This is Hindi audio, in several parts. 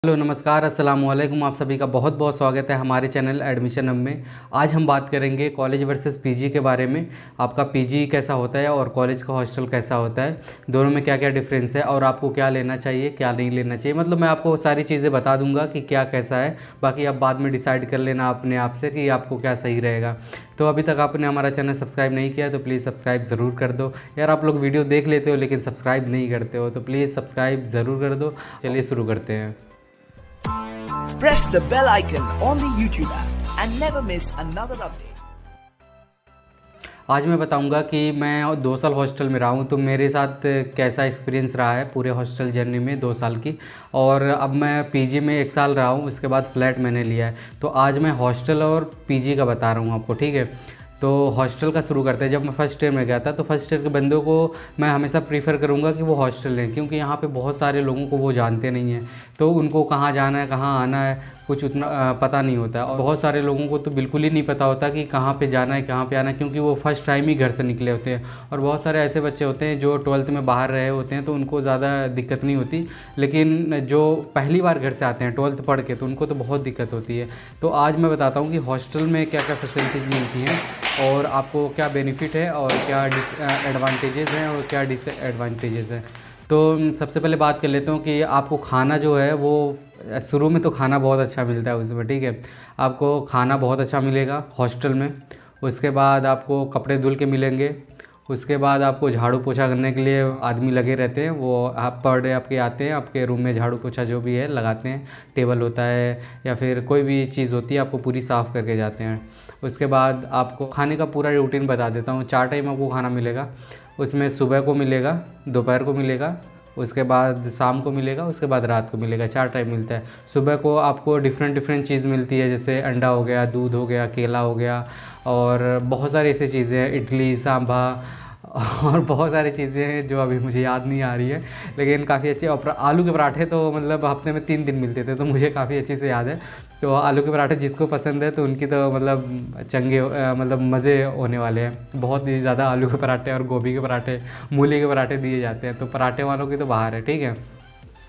हेलो नमस्कार अस्सलाम वालेकुम। आप सभी का बहुत बहुत स्वागत है हमारे चैनल एडमिशन हब में। आज हम बात करेंगे कॉलेज वर्सेस पीजी के बारे में। आपका पीजी कैसा होता है और कॉलेज का हॉस्टल कैसा होता है, दोनों में क्या क्या डिफरेंस है और आपको क्या लेना चाहिए क्या नहीं लेना चाहिए। मतलब मैं आपको सारी चीज़ें बता दूंगा कि क्या कैसा है, बाकी आप बाद में डिसाइड कर लेना अपने आप से कि आपको क्या सही रहेगा। तो अभी तक आपने हमारा चैनल सब्सक्राइब नहीं किया है तो प्लीज़ सब्सक्राइब ज़रूर कर दो। यार आप लोग वीडियो देख लेते हो लेकिन सब्सक्राइब नहीं करते हो, तो प्लीज़ सब्सक्राइब ज़रूर कर दो। चलिए शुरू करते हैं। Press the bell icon on the YouTube app and never miss another update. आज मैं बताऊंगा कि मैं 2 साल हॉस्टल में रहा हूँ, तो मेरे साथ कैसा एक्सपीरियंस रहा है पूरे हॉस्टल जर्नी में 2 साल की। और अब मैं पीजी में 1 साल रहा हूँ, उसके बाद फ्लैट मैंने लिया है। तो आज मैं हॉस्टल और पीजी का बता रहा हूँ आपको, ठीक है। तो हॉस्टल का शुरू करते हैं। जब मैं फर्स्ट ईयर में गया था तो फर्स्ट ईयर के बंदों को मैं हमेशा प्रीफर करूँगा कि वो हॉस्टल लें, क्योंकि यहाँ पे बहुत सारे लोगों को वो जानते नहीं हैं। तो उनको कहाँ जाना है कहाँ आना है कुछ उतना पता नहीं होता है। और बहुत सारे लोगों को तो बिल्कुल ही नहीं पता होता कि कहाँ पे जाना है कहाँ पे आना है, क्योंकि वो फर्स्ट टाइम ही घर से निकले होते हैं। और बहुत सारे ऐसे बच्चे होते हैं जो 12th में बाहर रहे होते हैं तो उनको ज़्यादा दिक्कत नहीं होती, लेकिन जो पहली बार घर से आते हैं 12th पढ़ के तो उनको तो बहुत दिक्कत होती है। तो आज मैं बताता हूँ कि हॉस्टल में क्या क्या फैसिलिटीज़ मिलती हैं और आपको क्या बेनिफिट है और क्या एडवांटेजेस हैं और क्या डिसएडवांटेजेस हैं। तो सबसे पहले बात कर लेता हूँ कि आपको खाना जो है वो शुरू में तो खाना बहुत अच्छा मिलता है उसमें, ठीक है। आपको खाना बहुत अच्छा मिलेगा हॉस्टल में। उसके बाद आपको कपड़े धुल के मिलेंगे। उसके बाद आपको झाड़ू पोछा करने के लिए आदमी लगे रहते हैं, वो आप पर डे आपके आते हैं, आपके रूम में झाड़ू पोछा जो भी है लगाते हैं। टेबल होता है या फिर कोई भी चीज़ होती है आपको पूरी साफ़ करके जाते हैं। उसके बाद आपको खाने का पूरा रूटीन बता देता हूँ। 4 टाइम आपको खाना मिलेगा। उसमें सुबह को मिलेगा, दोपहर को मिलेगा, उसके बाद शाम को मिलेगा, उसके बाद रात को मिलेगा। 4 टाइम मिलता है। सुबह को आपको डिफरेंट चीज़ मिलती है, जैसे अंडा हो गया, दूध हो गया, केला हो गया और बहुत सारी ऐसी चीज़ें हैं, इडली सांभर और बहुत सारी चीज़ें हैं जो अभी मुझे याद नहीं आ रही है, लेकिन काफ़ी अच्छे। और आलू के पराठे तो मतलब हफ्ते में 3 दिन मिलते थे, तो मुझे काफ़ी अच्छे से याद है। तो आलू के पराठे जिसको पसंद है तो उनकी तो मतलब चंगे मतलब मज़े होने वाले हैं। बहुत ही ज़्यादा आलू के पराठे और गोभी के पराठे, मूली के पराठे दिए जाते हैं, तो पराठे वालों की तो बाहर है, ठीक है।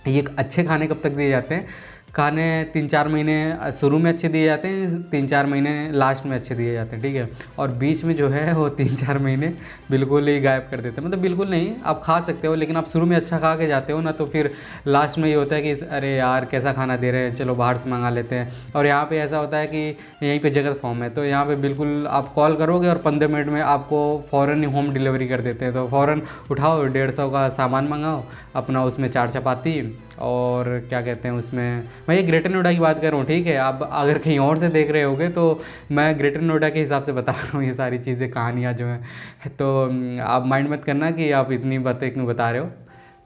ये अच्छे खाने कब तक दिए जाते हैं? खाने 3-4 महीने शुरू में अच्छे दिए जाते हैं, 3-4 महीने लास्ट में अच्छे दिए जाते हैं, ठीक है। और बीच में जो है वो 3-4 महीने बिल्कुल ही गायब कर देते हैं। मतलब बिल्कुल नहीं, आप खा सकते हो लेकिन आप शुरू में अच्छा खा के जाते हो ना, तो फिर लास्ट में ये होता है कि अरे यार कैसा खाना दे रहे हैं, चलो बाहर से मंगा लेते हैं। और यहाँ पे ऐसा होता है कि यहीं पे जगत फॉर्म है, तो यहाँ पे बिल्कुल आप कॉल करोगे और 15 मिनट में आपको फ़ौरन ही होम डिलीवरी कर देते हैं। तो फ़ौरन उठाओ, 150 का सामान मंगाओ अपना, उसमें 4 चपाती और क्या कहते हैं उसमें, मैं ये ग्रेटर नोएडा की बात कर रहा हूँ, ठीक है। आप अगर कहीं और से देख रहे होगे तो मैं ग्रेटर नोएडा के हिसाब से बता रहा हूँ ये सारी चीज़ें, कहानियाँ जो हैं। तो आप माइंड मत करना कि आप इतनी बातें क्यों बता रहे हो।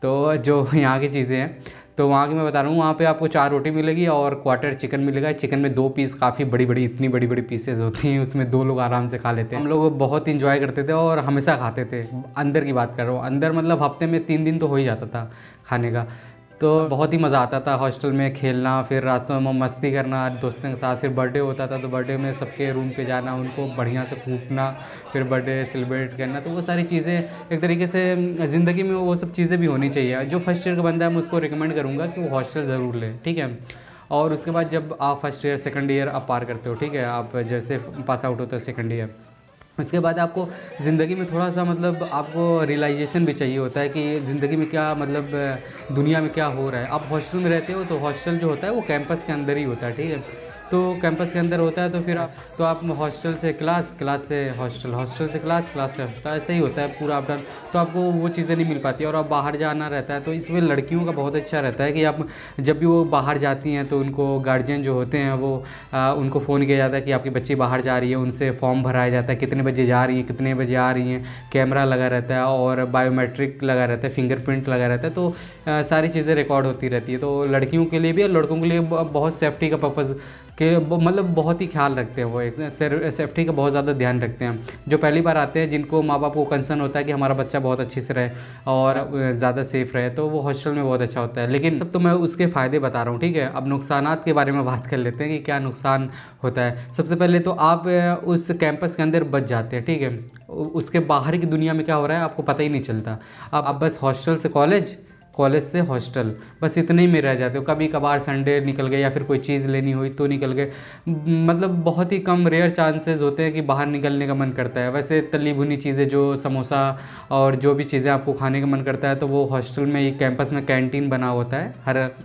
तो जो यहाँ की चीज़ें हैं तो वहाँ की मैं बता रहा हूँ। वहाँ पे आपको 4 रोटी मिलेगी और क्वार्टर चिकन मिलेगा। चिकन में 2 पीस, काफ़ी बड़ी बड़ी, इतनी बड़ी बड़ी पीसेज होती हैं, उसमें 2 लोग आराम से खा लेते हैं। हम लोग बहुत इंजॉय करते थे और हमेशा खाते थे। अंदर की बात कर रहा हूँ, अंदर मतलब हफ्ते में 3 दिन तो हो ही जाता था खाने का। तो बहुत ही मज़ा आता था हॉस्टल में खेलना, फिर रातों में मस्ती करना दोस्तों के साथ। फिर बर्थडे होता था तो बर्थडे में सबके रूम पे जाना, उनको बढ़िया से कूटना, फिर बर्थडे सेलिब्रेट करना। तो वो सारी चीज़ें एक तरीके से ज़िंदगी में वो सब चीज़ें भी होनी चाहिए। जो फर्स्ट ईयर का बंदा है मैं उसको रिकमेंड करूँगा कि वो हॉस्टल ज़रूर ले, ठीक है। और उसके बाद जब आप फर्स्ट ईयर सेकंड ईयर आप पार करते हो, ठीक है, आप जैसे पास आउट होते हो सेकंड ईयर, उसके बाद आपको ज़िंदगी में थोड़ा सा मतलब आपको रियलाइजेशन भी चाहिए होता है कि ज़िंदगी में क्या मतलब दुनिया में क्या हो रहा है। आप हॉस्टल में रहते हो तो हॉस्टल जो होता है वो कैंपस के अंदर ही होता है, ठीक है। तो कैंपस के अंदर होता है तो फिर आप हॉस्टल से क्लास, क्लास से हॉस्टल, हॉस्टल से क्लास, क्लास से हॉस्टल, ऐसे ही होता है पूरा अप डाउन। तो आपको वो चीज़ें नहीं मिल पाती और आप बाहर जाना रहता है। तो इसमें लड़कियों का बहुत अच्छा रहता है कि आप जब भी वो बाहर जाती हैं तो उनको गार्जियन जो होते हैं वो उनको फ़ोन किया जाता है कि आपकी बच्ची बाहर जा रही है, उनसे फॉर्म भराया जाता है, कितने बजे जा रही है, कितने बजे आ रही हैं, कैमरा लगा रहता है और बायोमेट्रिक लगा रहता है, फिंगरप्रिंट लगा रहता है। तो सारी चीज़ें रिकॉर्ड होती रहती है। तो लड़कियों के लिए भी और लड़कों के लिए बहुत सेफ्टी का पर्पज़ के मतलब बहुत ही ख्याल रखते हैं। वो एक सेफ्टी का बहुत ज़्यादा ध्यान रखते हैं। जो पहली बार आते हैं जिनको माँ बाप को कंसर्न होता है कि हमारा बच्चा बहुत अच्छे से रहे और ज़्यादा सेफ़ रहे, तो वो हॉस्टल में बहुत अच्छा होता है। लेकिन सब तो मैं उसके फ़ायदे बता रहा हूँ, ठीक है। अब नुकसानात के बारे में बात कर लेते हैं कि क्या नुकसान होता है। सबसे पहले तो आप उस कैंपस के अंदर बच जाते हैं, ठीक है। उसके बाहर की दुनिया में क्या हो रहा है आपको पता ही नहीं चलता। अब बस हॉस्टल से कॉलेज, कॉलेज से हॉस्टल, बस इतने ही में रह जाते हो। कभी कभार संडे निकल गए या फिर कोई चीज़ लेनी हुई तो निकल गए, मतलब बहुत ही कम रेयर चांसेस होते हैं कि बाहर निकलने का मन करता है। वैसे तली भुनी चीज़ें जो समोसा और जो भी चीज़ें आपको खाने का मन करता है तो वो हॉस्टल में ही कैंपस में कैंटीन बना होता है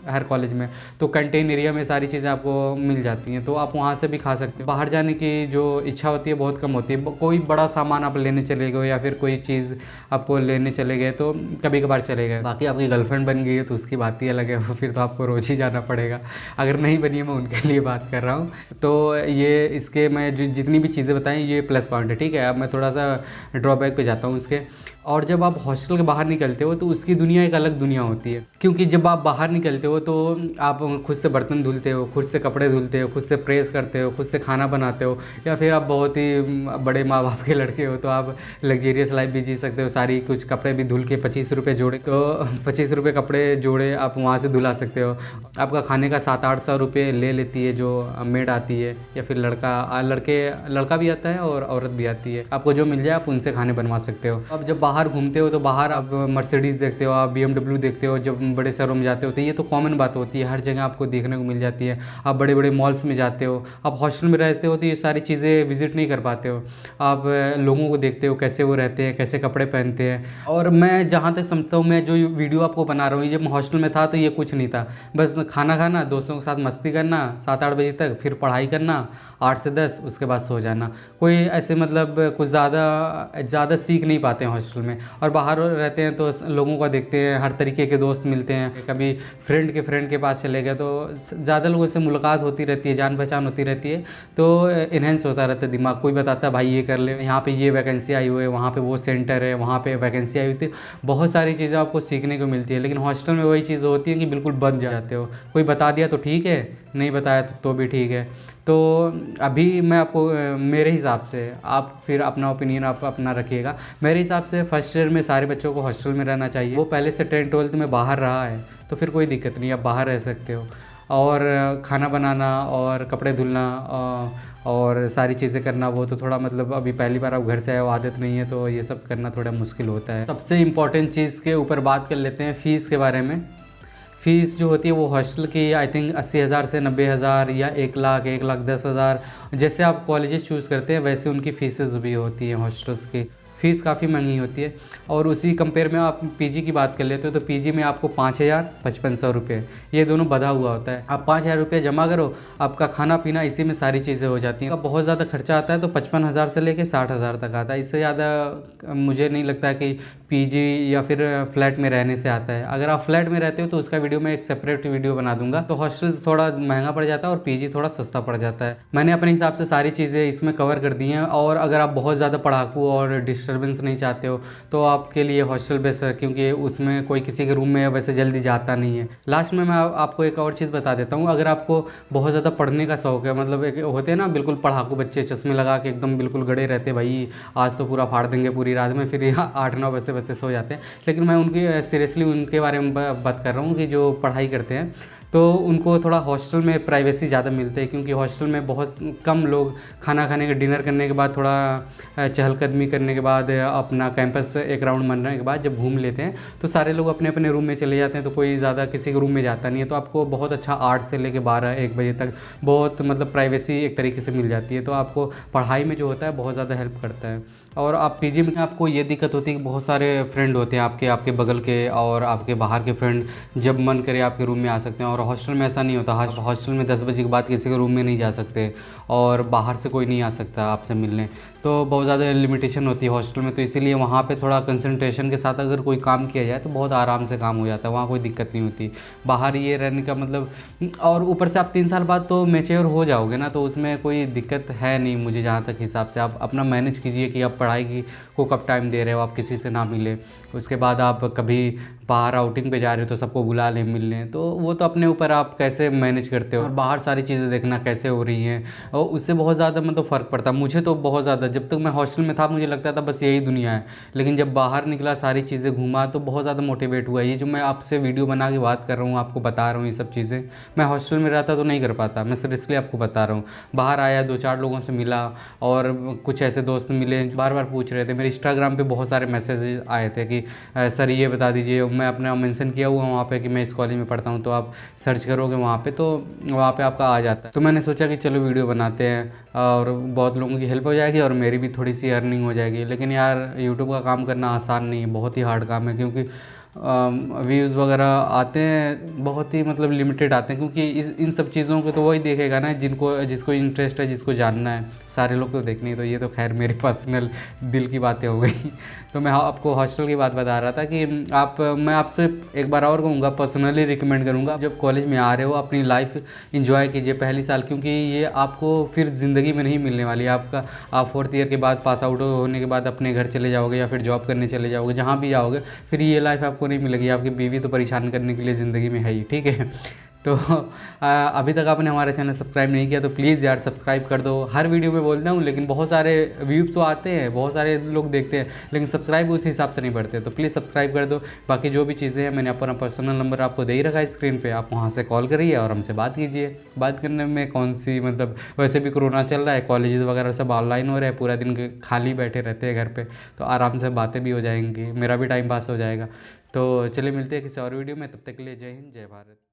हर कॉलेज में, तो कैंटीन एरिया में सारी चीज़ें आपको मिल जाती हैं, तो आप वहाँ से भी खा सकते हो। बाहर जाने की जो इच्छा होती है बहुत कम होती है। कोई बड़ा सामान आप लेने चले गए या फिर कोई चीज़ आपको लेने चले गए तो कभी कभार चले गए। बाकी आपकी गर्लफ्रेंड बन गई है तो उसकी बात ही अलग है, वो फिर तो आपको रोज़ ही जाना पड़ेगा। अगर नहीं बनी है मैं उनके लिए बात कर रहा हूँ। तो ये इसके मैं जितनी भी चीज़ें बताई ये प्लस पॉइंट है, ठीक है। अब मैं थोड़ा सा ड्रॉबैक पे जाता हूँ इसके। और जब आप हॉस्टल के बाहर निकलते हो तो उसकी दुनिया एक अलग दुनिया होती है, क्योंकि जब आप बाहर निकलते हो तो आप खुद से बर्तन धुलते हो, खुद से कपड़े धुलते हो, खुद से प्रेस करते हो, खुद से खाना बनाते हो, या फिर आप बहुत ही बड़े माँ बाप के लड़के हो तो आप लग्जरियस लाइफ भी जी सकते हो। सारी कुछ कपड़े भी धुल के 25 रुपये जोड़े तो 25 रुपये कपड़े जोड़े आप वहाँ से धुला सकते हो। आपका खाने का 700-800 रुपये ले लेती है जो मेड आती है, या फिर लड़का भी आता है और औरत भी आती है। आपको जो मिल जाए आप उनसे खाने बनवा सकते हो। अब जब बाहर घूमते हो तो बाहर आप मर्सिडीज़ देखते हो, आप BMW देखते हो। जब बड़े शहरों में जाते हो तो ये तो कॉमन बात होती है, हर जगह आपको देखने को मिल जाती है। आप बड़े बड़े मॉल्स में जाते हो, आप हॉस्टल में रहते हो तो ये सारी चीज़ें विजिट नहीं कर पाते हो। आप लोगों को देखते हो कैसे वो रहते हैं, कैसे कपड़े पहनते हैं। और मैं जहाँ तक समझता हूँ, मैं जो वीडियो आपको बना रहा हूँ, जब मैं हॉस्टल में था तो ये कुछ नहीं था। बस खाना खाना, दोस्तों के साथ मस्ती करना 7-8 बजे तक, फिर पढ़ाई करना 8 से 10, उसके बाद सो जाना। कोई ऐसे मतलब कुछ ज़्यादा सीख नहीं पाते हैं हॉस्टल में। और बाहर रहते हैं तो लोगों को देखते हैं, हर तरीके के दोस्त मिलते हैं। कभी फ्रेंड के पास चले गए तो ज़्यादा लोगों से मुलाकात होती रहती है, जान पहचान होती रहती है, तो इन्हेंस होता रहता है दिमाग। कोई बताता है भाई ये कर ले, यहाँ पे ये वैकेंसी आई हुई है, वहाँ पे वो सेंटर है, वहाँ पे वैकेंसी आई हुई थी। बहुत सारी चीज़ें आपको सीखने को मिलती है। लेकिन हॉस्टल में वही चीज़ होती है कि बिल्कुल बंद जाते हो। कोई बता दिया तो ठीक है, नहीं बताया तो भी ठीक है। तो अभी मैं आपको मेरे हिसाब से, आप फिर अपना ओपिनियन आप अपना रखिएगा। मेरे हिसाब से फर्स्ट ईयर में सारे बच्चों को हॉस्टल में रहना चाहिए। वो पहले से 10th-12th में बाहर रहा है तो फिर कोई दिक्कत नहीं, आप बाहर रह सकते हो। और खाना बनाना और कपड़े धुलना और सारी चीज़ें करना, वो तो थोड़ा मतलब अभी पहली बार आप घर से आए हो, आदत नहीं है, तो ये सब करना थोड़ा मुश्किल होता है। सबसे इम्पॉर्टेंट चीज़ के ऊपर बात कर लेते हैं, फ़ीस के बारे में। फ़ीस जो होती है वो हॉस्टल की आई थिंक 80,000 से 90,000 या 1 लाख 1,10,000, जैसे आप कॉलेजेस चूज़ करते हैं वैसे उनकी फ़ीसेस भी होती हैं। हॉस्टल्स की फ़ीस काफ़ी महंगी होती है। और उसी कंपेयर में आप पीजी की बात कर लेते हो तो पीजी में आपको 5,000 5500 रुपये, ये दोनों बधा हुआ होता है। आप 5,000 रुपये जमा करो, आपका खाना पीना इसी में सारी चीज़ें हो जाती हैं। बहुत ज़्यादा खर्चा आता है तो 55,000 से लेके 60,000 तक आता है। इससे ज़्यादा मुझे नहीं लगता कि पीजी या फिर फ्लैट में रहने से आता है। अगर आप फ्लैट में रहते हो तो उसका वीडियो मैं एक सेपरेट वीडियो बना दूंगा। तो हॉस्टल थोड़ा महंगा पड़ जाता है और पीजी थोड़ा सस्ता पड़ जाता है। मैंने अपने हिसाब से सारी चीज़ें इसमें कवर कर दी हैं। और अगर आप बहुत ज़्यादा पढ़ाकू और डिस्टर्बेंस नहीं चाहते हो तो आपके लिए हॉस्टल बेस्ट है, क्योंकि उसमें कोई किसी के रूम में वैसे जल्दी जाता नहीं है। लास्ट में मैं आपको एक और चीज़ बता देता हूँ। अगर आपको बहुत ज़्यादा पढ़ने का शौक है, मतलब एक होते हैं ना बिल्कुल पढ़ाकू बच्चे, चश्मे लगा के एकदम बिल्कुल गड़े रहते, भाई आज तो पूरा फाड़ देंगे पूरी रात में, फिर 8-9 बजे सो जाते हैं। लेकिन मैं उनकी सीरियसली उनके बारे में बात कर रहा हूँ कि जो पढ़ाई करते हैं तो उनको थोड़ा हॉस्टल में प्राइवेसी ज़्यादा मिलती है, क्योंकि हॉस्टल में बहुत कम लोग खाना खाने के, डिनर करने के बाद, थोड़ा चहलकदमी करने के बाद, अपना कैंपस एक राउंड मारने के बाद जब घूम लेते हैं तो सारे लोग अपने अपने रूम में चले जाते हैं, तो कोई ज़्यादा किसी के रूम में जाता नहीं है। तो आपको बहुत अच्छा 8 से लेकर 12-1 बजे तक बहुत मतलब प्राइवेसी एक तरीके से मिल जाती है। तो आपको पढ़ाई में जो होता है बहुत ज़्यादा हेल्प करता है। और आप पीजी में आपको ये दिक्कत होती है कि बहुत सारे फ्रेंड होते हैं आपके बगल के और आपके बाहर के फ्रेंड, जब मन करे आपके रूम में आ सकते हैं। और हॉस्टल में ऐसा नहीं होता। हॉस्टल में 10 बजे के बाद किसी के रूम में नहीं जा सकते और बाहर से कोई नहीं आ सकता आपसे मिलने, तो बहुत ज़्यादा लिमिटेशन होती है हॉस्टल में। तो इसीलिए वहाँ पे थोड़ा कंसंट्रेशन के साथ अगर कोई काम किया जाए तो बहुत आराम से काम हो जाता है, वहाँ कोई दिक्कत नहीं होती। बाहर ये रहने का मतलब, और ऊपर से आप 3 साल बाद तो मैच्योर हो जाओगे ना, तो उसमें कोई दिक्कत है नहीं मुझे जहाँ तक हिसाब से। आप अपना मैनेज कीजिए कि आप पढ़ाई को कब टाइम दे रहे हो, आप किसी से ना मिले। उसके बाद आप कभी बाहर आउटिंग पे जा रहे हो तो सबको बुला लें, मिल लें, तो वो तो अपने ऊपर आप कैसे मैनेज करते हो। और बाहर सारी चीज़ें देखना कैसे हो रही हैं, और उससे बहुत ज़्यादा मतलब फ़र्क पड़ता है। मुझे तो बहुत ज़्यादा, जब तक मैं हॉस्टल में था मुझे लगता था बस यही दुनिया है, लेकिन जब बाहर निकला, सारी चीज़ें घूमा, तो बहुत ज़्यादा मोटिवेट हुआ। ये जो मैं आपसे वीडियो बना के बात कर रहा हूँ, आपको बता रहा हूँ ये सब चीज़ें, मैं हॉस्टल में रहता तो नहीं कर पाता। मैं सीरियसली आपको बता रहा हूँ। बाहर आया, 2-4 लोगों से मिला, और कुछ ऐसे दोस्त मिले बार बार पूछ रहे थे। मेरे इंस्टाग्राम पे बहुत सारे मैसेजेस आए थे कि सर ये बता दीजिए, मैं अपना मेंशन किया हुआ वहाँ पे कि मैं इस कॉलेज में पढ़ता हूँ, तो आप सर्च करोगे वहाँ पे तो वहाँ पे आपका आ जाता है। तो मैंने सोचा कि चलो वीडियो बनाते हैं और बहुत लोगों की हेल्प हो जाएगी और मेरी भी थोड़ी सी अर्निंग हो जाएगी। लेकिन यार यूट्यूब का काम करना आसान नहीं है, बहुत ही हार्ड काम है, क्योंकि व्यूज़ वगैरह आते हैं बहुत ही मतलब लिमिटेड आते हैं, क्योंकि इन सब चीज़ों को तो वही देखेगा ना जिसको इंटरेस्ट है, जिसको जानना है। सारे लोग तो देख नहीं, तो ये तो खैर मेरी पर्सनल दिल की बातें हो गई। तो मैं आपको हॉस्टल की बात बता रहा था कि मैं आपसे एक बार और कहूँगा, पर्सनली रिकमेंड करूँगा, जब कॉलेज में आ रहे हो अपनी लाइफ इंजॉय कीजिए पहली साल, क्योंकि ये आपको फिर ज़िंदगी में नहीं मिलने वाली है। आप 4th ईयर के बाद पास आउट होने के बाद अपने घर चले जाओगे या फिर जॉब करने चले जाओगे, जहाँ भी जाओगे, फिर ये लाइफ आपको नहीं मिलेगी। आपकी बीवी तो परेशान करने के लिए ज़िंदगी में है ही, ठीक है। तो अभी तक आपने हमारा चैनल सब्सक्राइब नहीं किया तो प्लीज़ यार सब्सक्राइब कर दो। हर वीडियो में बोलता हूँ, लेकिन बहुत सारे व्यूज़ तो आते हैं, बहुत सारे लोग देखते हैं, लेकिन सब्सक्राइब उस हिसाब से नहीं बढ़ते। तो प्लीज़ सब्सक्राइब कर दो। बाकी जो भी चीज़ें हैं, मैंने अपना पर्सनल नंबर आपको दे ही रखा है स्क्रीन पे, आप वहाँ से कॉल करिए और हमसे बात कीजिए। बात करने में कौन सी मतलब, वैसे भी कोरोना चल रहा है, कॉलेजेस वगैरह सब ऑनलाइन हो रहे हैं, पूरा दिन खाली बैठे रहते हैं घर पर, तो आराम से बातें भी हो जाएंगी, मेरा भी टाइम पास हो जाएगा। तो चलिए मिलते हैं किसी और वीडियो में, तब तक के लिए जय हिंद, जय भारत।